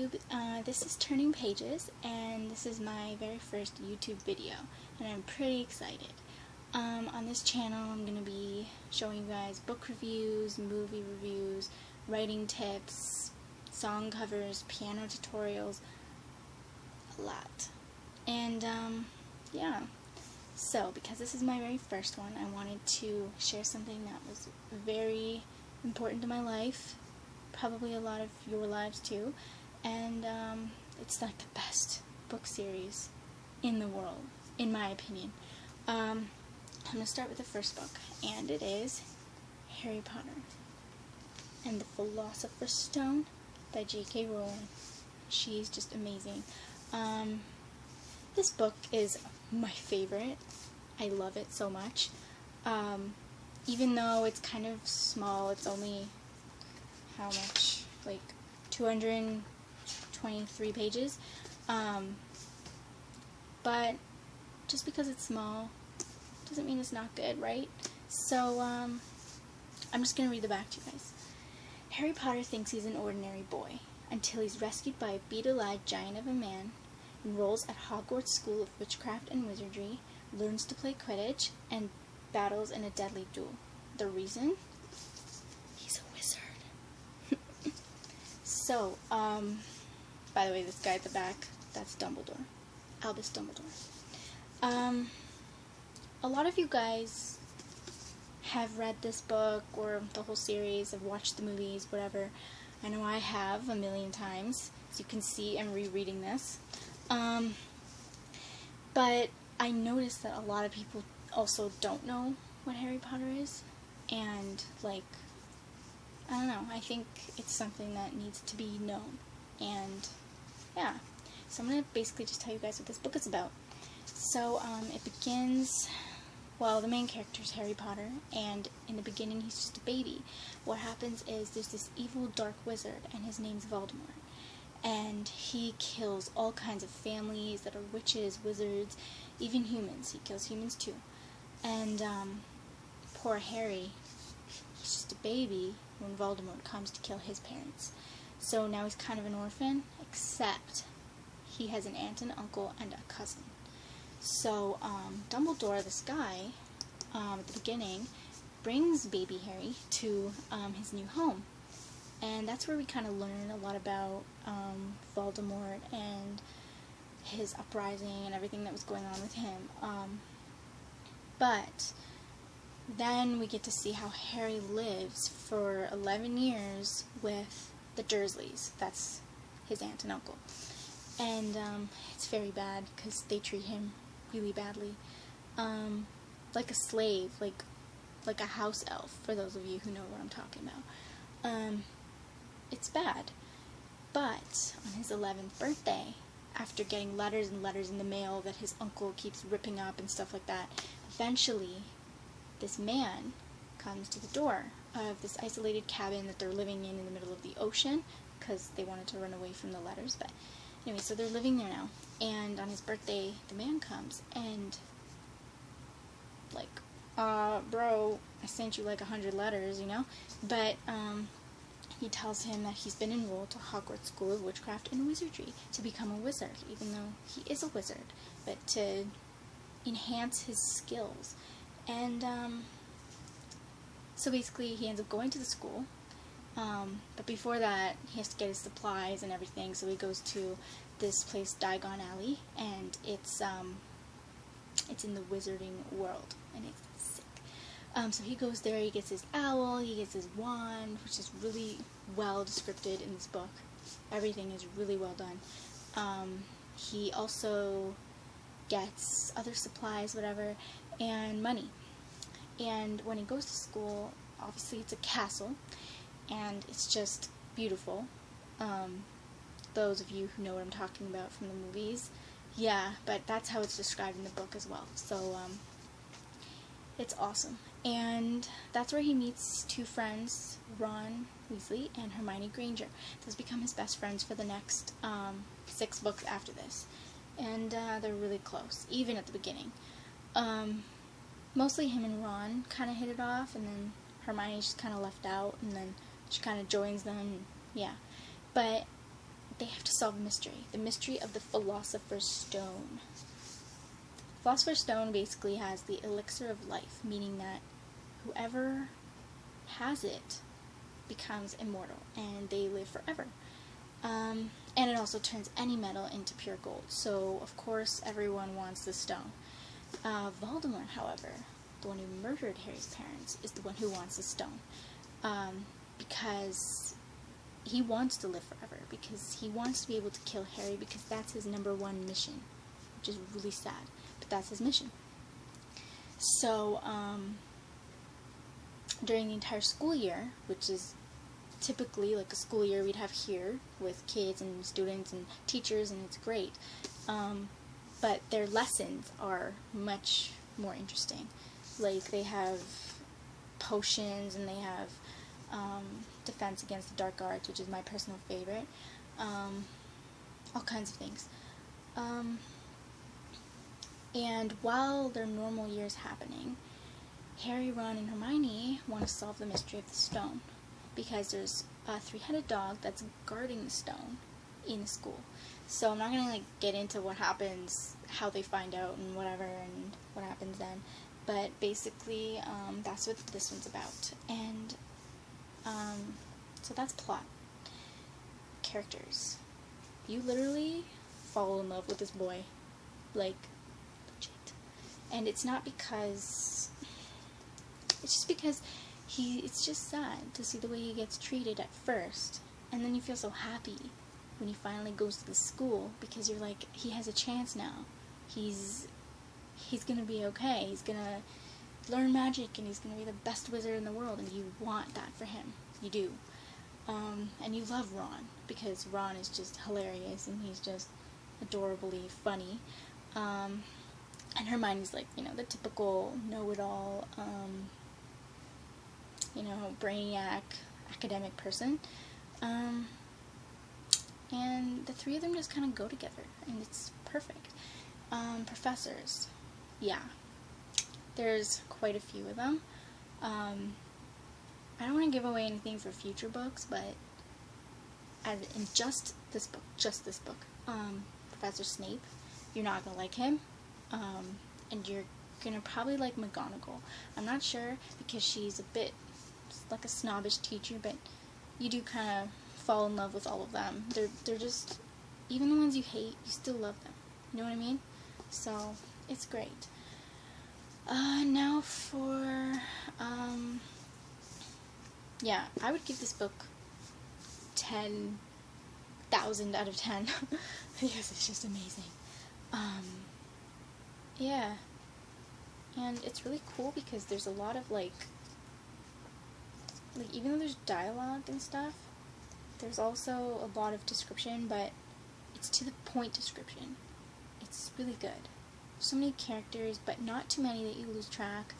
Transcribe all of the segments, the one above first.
YouTube. This is Turning Pages, and this is my very first YouTube video, and I'm pretty excited. On this channel, I'm going to be showing you guys book reviews, movie reviews, writing tips, song covers, piano tutorials, a lot. And, yeah. So, because this is my very first one, I wanted to share something that was very important to my life, probably a lot of your lives too, and it's like the best book series in the world, in my opinion. I'm going to start with the first book, and it is Harry Potter and the Philosopher's Stone by J.K. Rowling. She's just amazing. This book is my favorite. I love it so much. Even though it's kind of small, it's only, how much? Like 223 pages. But just because it's small doesn't mean it's not good, right? So, I'm just going to read the back to you guys. Harry Potter thinks he's an ordinary boy until he's rescued by a beetle-eyed giant of a man, enrolls at Hogwarts School of Witchcraft and Wizardry, learns to play Quidditch, and battles in a deadly duel. The reason? He's a wizard. So, by the way, this guy at the back, that's Dumbledore. Albus Dumbledore. A lot of you guys have read this book, or the whole series, have watched the movies, whatever. I know I have a million times. As you can see, I'm rereading this. But I noticed that a lot of people also don't know what Harry Potter is, and, like, I don't know, I think it's something that needs to be known, and, yeah. So I'm going to basically just tell you guys what this book is about. So, it begins, well, the main character is Harry Potter, and in the beginning he's just a baby. What happens is there's this evil dark wizard, and his name's Voldemort. And he kills all kinds of families that are witches, wizards, even humans. He kills humans too. And poor Harry, he's just a baby when Voldemort comes to kill his parents. So now he's kind of an orphan, except he has an aunt and uncle and a cousin. So Dumbledore, this guy, at the beginning, brings baby Harry to his new home. And that's where we kind of learn a lot about Voldemort and his uprising and everything that was going on with him. But then we get to see how Harry lives for 11 years with the Dursleys. That's his aunt and uncle. And it's very bad because they treat him really badly. Like a slave, like a house elf, for those of you who know what I'm talking about. It's bad. But on his 11th birthday, after getting letters and letters in the mail that his uncle keeps ripping up and stuff like that, eventually this man comes to the door of this isolated cabin that they're living in the middle of the ocean because they wanted to run away from the letters. But anyway, so they're living there now, and on his birthday the man comes and, like, bro, I sent you like 100 letters, you know? But he tells him that he's been enrolled to Hogwarts School of Witchcraft and Wizardry to become a wizard, even though he is a wizard, but to enhance his skills. And so basically he ends up going to the school, but before that he has to get his supplies and everything, so he goes to this place, Diagon Alley, and it's in the wizarding world, and it's sick. So he goes there, he gets his owl, he gets his wand, which is really well described in this book. Everything is really well done. He also gets other supplies, whatever, and money. And when he goes to school, obviously it's a castle, and it's just beautiful. Those of you who know what I'm talking about from the movies, yeah, but that's how it's described in the book as well. So, it's awesome. And that's where he meets two friends, Ron Weasley and Hermione Granger. Those become his best friends for the next 6 books after this. And they're really close, even at the beginning. Mostly him and Ron kind of hit it off, and then Hermione's just kind of left out, and then she kind of joins them, yeah. But they have to solve a mystery. The mystery of the Philosopher's Stone. Philosopher's Stone basically has the elixir of life, meaning that whoever has it becomes immortal, and they live forever. And it also turns any metal into pure gold. So, of course, everyone wants the stone. Voldemort, however, the one who murdered Harry's parents, is the one who wants the stone. Because he wants to live forever. Because he wants to be able to kill Harry, because that's his #1 mission. Which is really sad, but that's his mission. So, during the entire school year, which is typically like a school year we'd have here with kids and students and teachers, and it's great, but their lessons are much more interesting. Like, they have potions, and they have defense against the dark arts, which is my personal favorite, all kinds of things, and while their normal year is happening, Harry, Ron, and Hermione want to solve the mystery of the stone, because there's a 3-headed dog that's guarding the stone in the school. So I'm not going to like get into what happens, how they find out, and whatever, and what happens then. But basically, that's what this one's about. And so that's plot. Characters. You literally fall in love with this boy, like legit. And it's not because. It's just because it's just sad to see the way he gets treated at first, and then you feel so happy when he finally goes to the school, because you're like, he has a chance now. He's gonna be okay. He's gonna learn magic, and he's gonna be the best wizard in the world, and you want that for him. You do. And you love Ron, because Ron is just hilarious, and he's just adorably funny. And Hermione's like, the typical know-it-all, brainiac, academic person. And the three of them just kind of go together, and it's perfect. Professors. Yeah. There's quite a few of them. I don't want to give away anything for future books, but as in just this book, Professor Snape, you're not going to like him, and you're going to probably like McGonagall. I'm not sure, because she's a bit like a snobbish teacher, but you do kind of fall in love with all of them. They're just, even the ones you hate, you still love them. You know what I mean? So, it's great. Now for, yeah, I would give this book 10,000 out of 10, because it's just amazing. Yeah, and it's really cool because there's a lot of, like, even though there's dialogue and stuff, there's also a lot of description, but it's to the point description. It's really good. So many characters, but not too many that you lose track.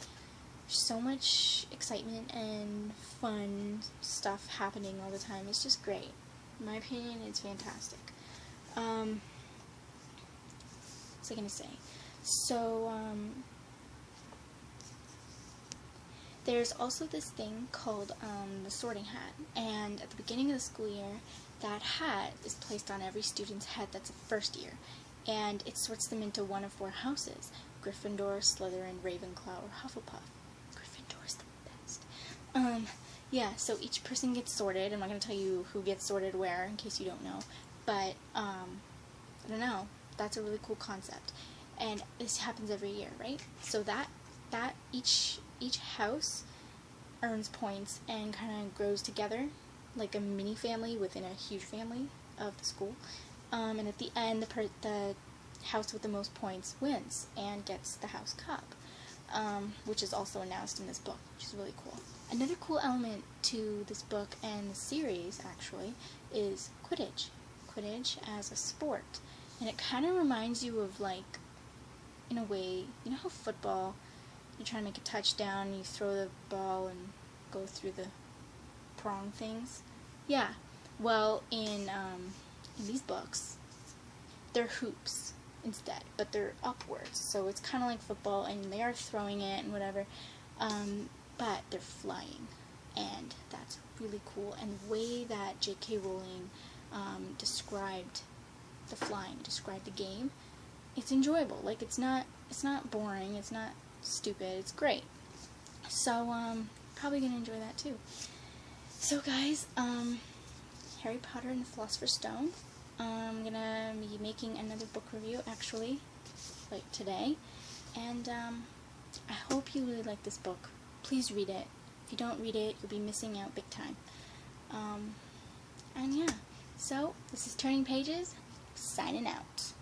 There's so much excitement and fun stuff happening all the time. It's just great. In my opinion, it's fantastic. What was I gonna say? So, there's also this thing called the sorting hat, and at the beginning of the school year, that hat is placed on every student's head that's a first year, and it sorts them into one of 4 houses: Gryffindor, Slytherin, Ravenclaw, or Hufflepuff. Gryffindor's the best. Yeah, so each person gets sorted. I'm not going to tell you who gets sorted where, in case you don't know, but, I don't know, that's a really cool concept, and this happens every year, right? So that each house earns points and kind of grows together like a mini family within a huge family of the school, and at the end the house with the most points wins and gets the house cup, which is also announced in this book, which is really cool. Another cool element to this book and the series, actually, is Quidditch. Quidditch as a sport, and it kind of reminds you of, like, in a way, you know how football, you try to make a touchdown, you throw the ball and go through the prong things? Yeah. Well, in these books, they're hoops instead, but they're upwards, so it's kind of like football, and they are throwing it and whatever, but they're flying, and that's really cool. And the way that J.K. Rowling described the flying, described the game. It's enjoyable. Like, it's not boring, it's not stupid, it's great. So, probably gonna enjoy that too. So guys, Harry Potter and the Philosopher's Stone. I'm gonna be making another book review, actually, like today. And, I hope you really like this book. Please read it. If you don't read it, you'll be missing out big time. And yeah, so, this is Turning Pages, signing out.